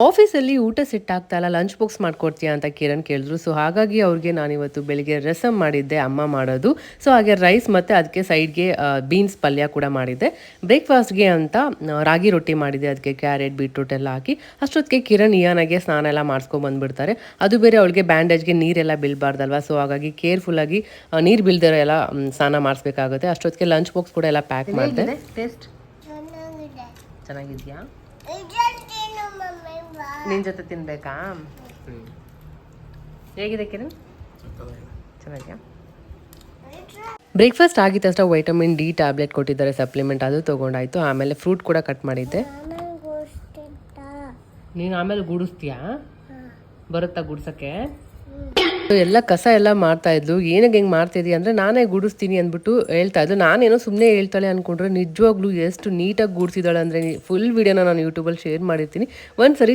ಆಫೀಸಲ್ಲಿ ಊಟ ಸೆಟ್ ಆಗ್ತಾ ಇಲ್ಲ, ಲಂಚ್ ಬಾಕ್ಸ್ ಮಾಡ್ಕೊಡ್ತೀಯಾ ಅಂತ ಕಿರಣ್ ಕೇಳಿದ್ರು. ಸೊ ಹಾಗಾಗಿ ಅವ್ರಿಗೆ ನಾನಿವತ್ತು ಬೆಳಿಗ್ಗೆ ರಸಮ್ ಮಾಡಿದ್ದೆ, ಅಮ್ಮ ಮಾಡೋದು. ಸೊ ಹಾಗೆ ರೈಸ್ ಮತ್ತು ಅದಕ್ಕೆ ಸೈಡ್ಗೆ ಬೀನ್ಸ್ ಪಲ್ಯ ಕೂಡ ಮಾಡಿದ್ದೆ. ಬ್ರೇಕ್ಫಾಸ್ಟ್ಗೆ ಅಂತ ರಾಗಿ ರೊಟ್ಟಿ ಮಾಡಿದ್ದೆ, ಅದಕ್ಕೆ ಕ್ಯಾರೆಟ್ ಬೀಟ್ರೂಟ್ ಎಲ್ಲ ಹಾಕಿ. ಅಷ್ಟೊತ್ತಿಗೆ ಕಿರಣ್ ಇಯಾನಾಗೆ ಸ್ನಾನ ಎಲ್ಲ ಮಾಡಿಸ್ಕೊಂಡು ಬಂದುಬಿಡ್ತಾರೆ. ಅದು ಬೇರೆ ಅವಳಿಗೆ ಬ್ಯಾಂಡೇಜ್ಗೆ ನೀರೆಲ್ಲ ಬೀಳಬಾರ್ದಲ್ವ. ಸೊ ಹಾಗಾಗಿ ಕೇರ್ಫುಲ್ಲಾಗಿ ನೀರು ಬೀಳ್ದಿರೋ ಎಲ್ಲ ಸ್ನಾನ ಮಾಡಿಸ್ಬೇಕಾಗುತ್ತೆ. ಅಷ್ಟೊತ್ತಿಗೆ ಲಂಚ್ ಬಾಕ್ಸ್ ಕೂಡ ಎಲ್ಲ ಪ್ಯಾಕ್ ಮಾಡಿದೆ. ಟೇಸ್ಟ್ ಚೆನ್ನಾಗಿದೆಯಾ? ನಿನ್ನ ಜೊತೆ ತಿನ್ಬೇಕಾ? ಹೇಗಿದೆ ಕಿರಣ್? ಚೆನ್ನಾಗಿದೆಯಾ? ಬ್ರೇಕ್ಫಾಸ್ಟ್ ಆಗಿದ ತಕ್ಷಣ ವೈಟಮಿನ್ ಡಿ ಟ್ಯಾಬ್ಲೆಟ್ ಕೊಟ್ಟಿದ್ದಾರೆ, ಸಪ್ಲಿಮೆಂಟ್, ಅದು ತೊಗೊಂಡಾಯ್ತು. ಆಮೇಲೆ ಫ್ರೂಟ್ ಕೂಡ ಕಟ್ ಮಾಡಿದ್ದೆ. ನೀನು ಆಮೇಲೆ ಗುಡಿಸ್ತೀಯಾ? ಬರುತ್ತಾ ಗುಡ್ಸಕ್ಕೆ? ಎಲ್ಲ ಕಸ ಎಲ್ಲ ಮಾಡ್ತಾ ಇದ್ಲು. ಏನಕ್ಕೆ ಹೆಂಗೆ ಮಾಡ್ತಿದ್ದಿ ಅಂದರೆ ನಾನೇ ಗುಡಿಸ್ತೀನಿ ಅಂದ್ಬಿಟ್ಟು ಹೇಳ್ತಾ ಇದ್ಲು. ನಾನೇನೋ ಸುಮ್ಮನೆ ಹೇಳ್ತಾಳೆ ಅಂದ್ಕೊಂಡ್ರೆ ನಿಜವಾಗ್ಲೂ ಎಷ್ಟು ನೀಟಾಗಿ ಗುಡಿಸಿದಾಳೆ ಅಂದರೆ ಫುಲ್ ವಿಡಿಯೋನ ನಾನು ಯೂಟ್ಯೂಬಲ್ಲಿ ಶೇರ್ ಮಾಡಿರ್ತೀನಿ. ಒಂದು ಸರಿ